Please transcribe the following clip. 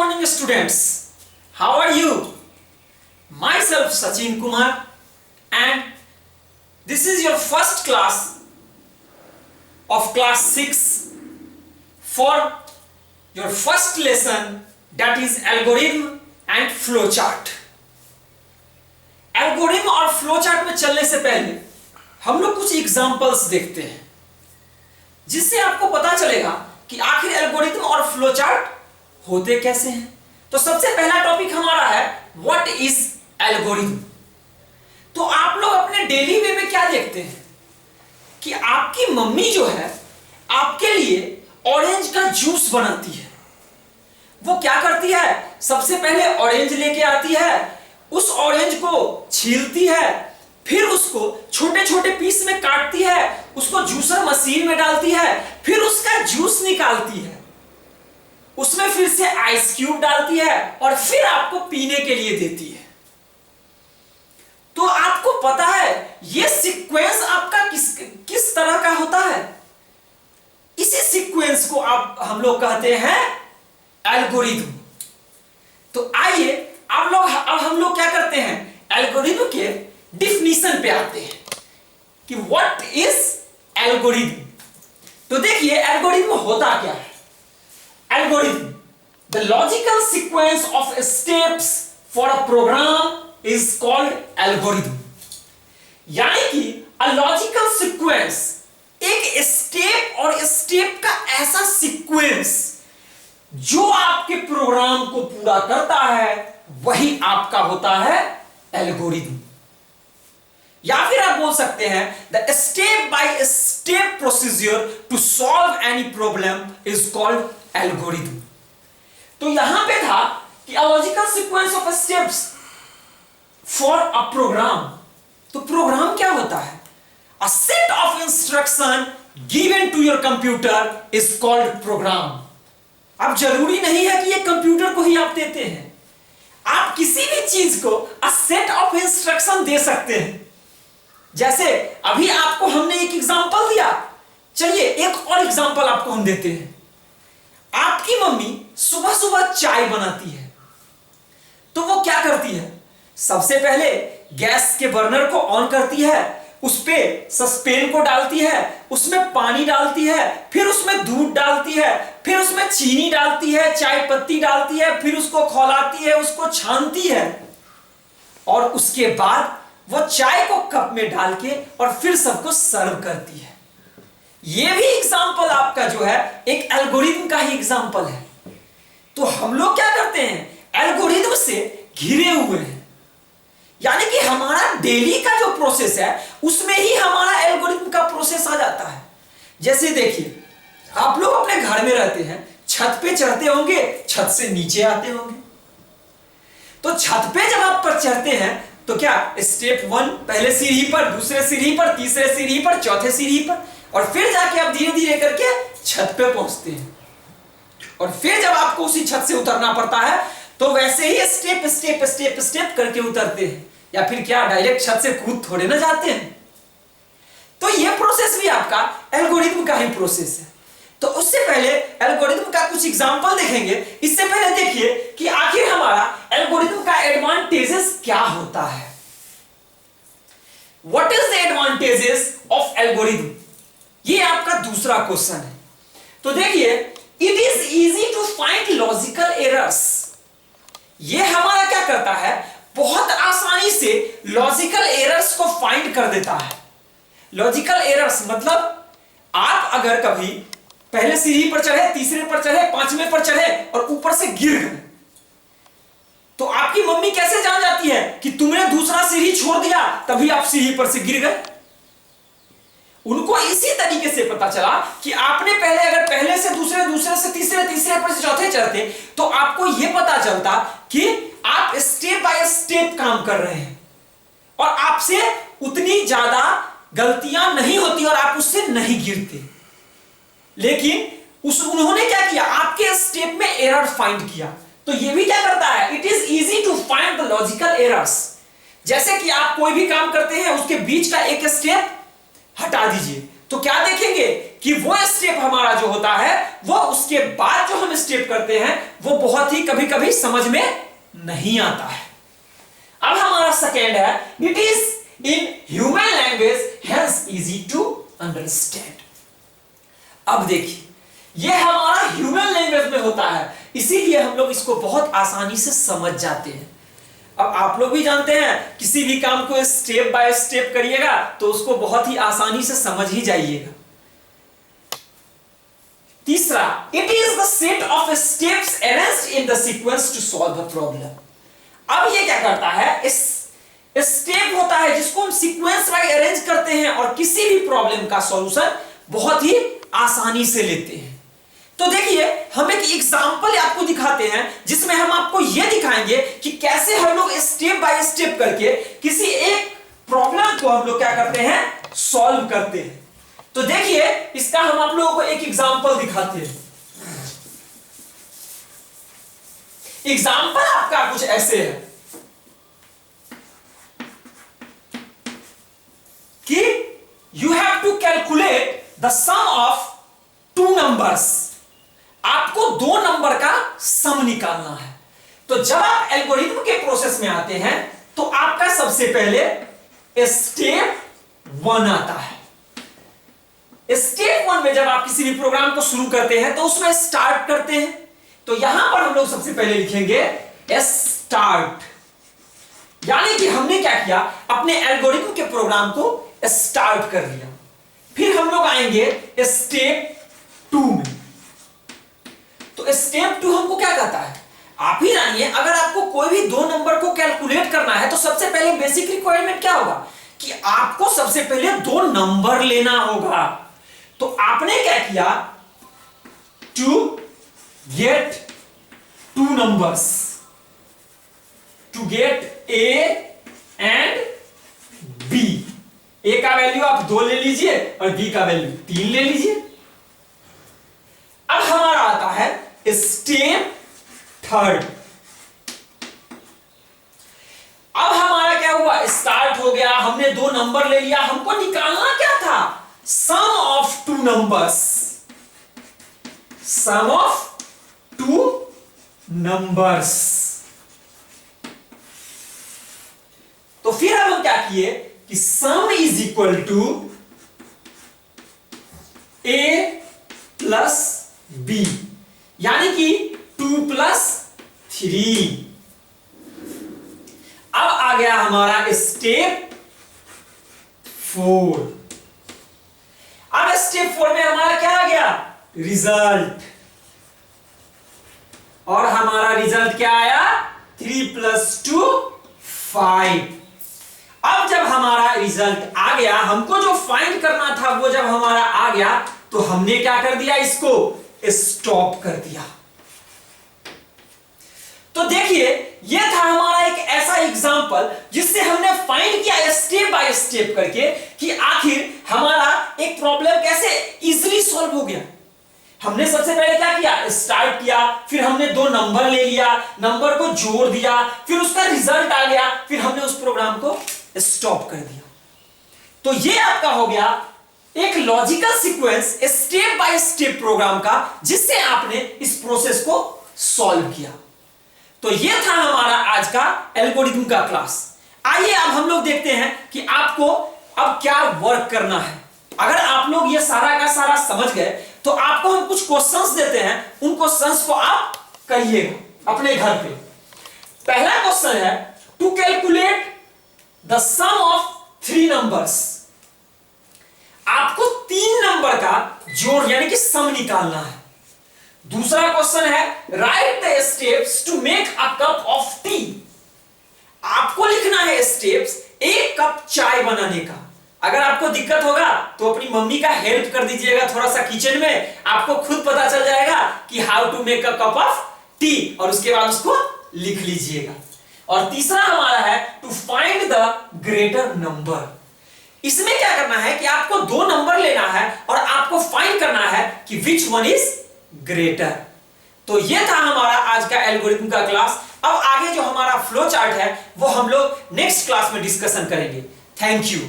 morning, students. How are you? Myself Sachin Kumar, and this is your first class of class 6 for your first lesson, that is algorithm and flowchart. Algorithm और flowchart में चलने से पहले हम लोग कुछ examples देखते हैं जिससे आपको पता चलेगा कि आखिर एल्गोरिथम और फ्लोचार्ट होते कैसे हैं। तो सबसे पहला टॉपिक हमारा है व्हाट इज एल्गोरिथम। तो आप लोग अपने डेली वे में क्या देखते हैं कि आपकी मम्मी जो है आपके लिए ऑरेंज का जूस बनाती है। वो क्या करती है, सबसे पहले ऑरेंज लेके आती है, उस ऑरेंज को छीलती है, फिर उसको छोटे छोटे पीस में काटती है, उसको जूसर मशीन में डालती है, फिर उसका जूस निकालती है, उसमें फिर से आइस क्यूब डालती है और फिर आपको पीने के लिए देती है। तो आपको पता है यह सीक्वेंस आपका किस तरह का होता है। इसी सीक्वेंस को हम लोग कहते हैं एल्गोरिथम। तो आइए अब हम लोग क्या करते हैं, एल्गोरिथम के डिफिनीशन पे आते हैं कि व्हाट इज एल्गोरिथम। तो देखिए एल्गोरिथम होता क्या है। Algorithm, the logical sequence of steps for a program is called algorithm. यानी कि अ लॉजिकल सीक्वेंस, एक स्टेप और स्टेप का ऐसा सीक्वेंस जो आपके प्रोग्राम को पूरा करता है, वही आपका होता है एल्गोरिथम। या फिर आप बोल सकते हैं the step by step procedure to solve any problem is called algorithm. तो यहां पे था कि a logical sequence of steps for a program. तो प्रोग्राम क्या होता है, a set of instruction given to your computer is called program. अब जरूरी नहीं है कि ये कंप्यूटर को ही आप देते हैं, आप किसी भी चीज को अ सेट ऑफ इंस्ट्रक्शन दे सकते हैं। जैसे अभी आपको हमने एक एग्जांपल दिया, चलिए एक और एग्जांपल आपको हम देते हैं। आपकी मम्मी सुबह सुबह चाय बनाती है, तो वो क्या करती है, सबसे पहले गैस के बर्नर को ऑन करती है, उस पे सस्पेन को डालती है, उसमें पानी डालती है, फिर उसमें दूध डालती है, फिर उसमें चीनी डालती है, चाय पत्ती डालती है, फिर उसको खौलाती है, उसको छानती है और उसके बाद वो चाय को कप में डाल के और फिर सबको सर्व करती है। यह भी एग्जांपल आपका जो है एक एल्गोरिथम का ही एग्जांपल है। तो हम लोग क्या करते हैं, एल्गोरिथम से घिरे हुए हैं, यानी कि हमारा डेली का जो प्रोसेस है उसमें ही हमारा एल्गोरिथम का प्रोसेस आ जाता है। जैसे देखिए आप लोग अपने घर में रहते हैं, छत पे चढ़ते होंगे, छत से नीचे आते होंगे। तो छत पे जब आप पर चढ़ते हैं तो क्या स्टेप 1 पहले सीढ़ी पर, दूसरे सीढ़ी पर, तीसरे सीढ़ी पर, चौथे सीढ़ी पर, और फिर जाके आप धीरे धीरे करके छत पे पहुंचते हैं। और फिर जब आपको उसी छत से उतरना पड़ता है तो वैसे ही स्टेप स्टेप स्टेप स्टेप करके उतरते हैं, या फिर क्या डायरेक्ट छत से कूद थोड़े ना जाते हैं। तो यह प्रोसेस भी आपका एल्गोरिथम का ही प्रोसेस है। तो उससे पहले एल्गोरिथम का कुछ एग्जांपल देखेंगे। इससे पहले देखिए कि आखिर हमारा एल्गोरिथम का एडवांटेजेस क्या होता है। What is the advantages of algorithm, ये आपका दूसरा क्वेश्चन है। तो देखिए it is easy to find logical errors. ये हमारा क्या करता है, बहुत आसानी से लॉजिकल एरर्स को फाइंड कर देता है। लॉजिकल एरर्स मतलब आप अगर कभी पहले सीढ़ी पर चढ़े, तीसरे पर चढ़े, पांचवें पर चढ़े और ऊपर से गिर गए, तो आपकी मम्मी कैसे जान जाती है कि तुमने दूसरा सीढ़ी छोड़ दिया तभी आप सीढ़ी पर से गिर गए। उनको इसी तरीके से पता चला कि आपने पहले अगर पहले से दूसरे, दूसरे से तीसरे, तीसरे पर से चौथे चढ़ते तो आपको यह पता चलता कि आप स्टेप बाय स्टेप काम कर रहे हैं और आपसे उतनी ज्यादा गलतियां नहीं होती और आप उससे नहीं गिरते। लेकिन उन्होंने क्या किया, आपके स्टेप में एरर फाइंड किया। तो यह भी क्या करता है, it is easy to find the logical errors. जैसे कि आप कोई भी काम करते हैं, उसके बीच का एक स्टेप हटा दीजिए तो क्या देखेंगे कि वो स्टेप हमारा जो होता है वो उसके बाद जो हम स्टेप करते हैं वो बहुत ही कभी कभी समझ में नहीं आता है। अब हमारा सेकेंड है, it is in human language hence easy to understand. अब देखिए, यह हमारा ह्यूमन लैंग्वेज में होता है, इसीलिए हम लोग इसको बहुत आसानी से समझ जाते हैं। अब आप लोग भी जानते हैं, किसी भी काम को स्टेप बाय स्टेप करिएगा तो उसको बहुत ही आसानी से समझ ही जाइएगा। तीसरा, it is the set of steps arranged in the sequence to solve the problem. अब ये क्या करता है, इस स्टेप होता है जिसको हम सीक्वेंस वाइज अरेंज करते हैं और किसी भी प्रॉब्लम का सॉल्यूशन बहुत ही आसानी से लेते हैं। तो देखिए, हम एक एग्जांपल आपको दिखाते हैं जिसमें हम आपको यह दिखाएंगे कि कैसे हम लोग स्टेप बाय स्टेप करके किसी एक प्रॉब्लम को हम लोग क्या करते हैं, सॉल्व करते हैं। तो देखिए, इसका हम आप लोगों को एक एग्जांपल दिखाते हैं। एग्जांपल आपका कुछ ऐसे है कि you have to calculate the sum of two numbers. आपको दो नंबर का सम निकालना है। तो जब आप एल्गोरिथम के प्रोसेस में आते हैं तो आपका सबसे पहले स्टेप 1 आता है। स्टेप 1 में जब आप किसी भी प्रोग्राम को शुरू करते हैं तो उसमें स्टार्ट करते हैं। तो यहां पर हम लोग सबसे पहले लिखेंगे स्टार्ट, यानी कि हमने क्या किया, अपने एल्गोरिथम के प्रोग्राम को स्टार्ट कर दिया। फिर हम लोग आएंगे स्टेप 2 में। तो स्टेप 2 हमको क्या कहता है, आप ही जानिए। अगर आपको कोई भी दो नंबर को कैलकुलेट करना है तो सबसे पहले बेसिक रिक्वायरमेंट क्या होगा कि आपको सबसे पहले दो नंबर लेना होगा। तो आपने क्या किया, to get two numbers, to get A and B. A का वैल्यू आप 2 ले लीजिए और बी का वैल्यू 3 ले लीजिए। अब हमारा आता है स्टेप 3। अब हमारा क्या हुआ, स्टार्ट हो गया, हमने दो नंबर ले लिया। हमको निकालना क्या था, sum of two numbers, sum of two numbers. तो फिर अब हम क्या किए कि sum is equal to A plus B, यानी कि 2 + 3। अब आ गया हमारा स्टेप 4। अब स्टेप 4 में हमारा क्या आ गया, रिजल्ट। और हमारा रिजल्ट क्या आया, 3 + 2 5। अब जब हमारा रिजल्ट आ गया, हमको जो फाइंड करना था वो जब हमारा आ गया तो हमने क्या कर दिया, इसको स्टॉप कर दिया। तो देखिए, यह था हमारा एक ऐसा एग्जांपल जिससे हमने फाइंड किया स्टेप बाय स्टेप करके कि आखिर हमारा एक प्रॉब्लम कैसे इजीली सॉल्व हो गया। हमने सबसे पहले क्या किया, स्टार्ट किया, फिर हमने दो नंबर ले लिया, नंबर को जोड़ दिया, फिर उसका रिजल्ट आ गया, फिर हमने उस प्रोग्राम को स्टॉप कर दिया। तो यह आपका हो गया एक logical sequence step by step program का, जिससे आपने इस प्रोसेस को सॉल्व किया। तो यह था हमारा आज का एल्गोरिथम का क्लास। आइए अब हम लोग देखते हैं कि आपको अब क्या वर्क करना है। अगर आप लोग ये सारा का सारा समझ गए तो आपको हम कुछ क्वेश्चंस देते हैं, उन क्वेश्चंस को आप करिएगा अपने घर पे। पहला क्वेश्चन है, to calculate the sum of 3 numbers. आपको 3 नंबर का जोड़ यानी कि सम निकालना है। दूसरा क्वेश्चन है, write the steps to make a cup of tea. आपको लिखना है स्टेप्स 1 कप चाय बनाने का। अगर आपको दिक्कत होगा तो अपनी मम्मी का हेल्प कर दीजिएगा थोड़ा सा किचन में, आपको खुद पता चल जाएगा कि how to make a cup of tea, और उसके बाद उसको लिख लीजिएगा। और तीसरा हमारा है, to find the greater number. इसमें क्या करना है कि आपको 2 नंबर लेना है और आपको फाइंड करना है कि विच वन इज ग्रेटर। तो यह था हमारा आज का एल्गोरिथम का क्लास। अब आगे जो हमारा फ्लो चार्ट है वो हम लोग नेक्स्ट क्लास में डिस्कशन करेंगे। Thank you.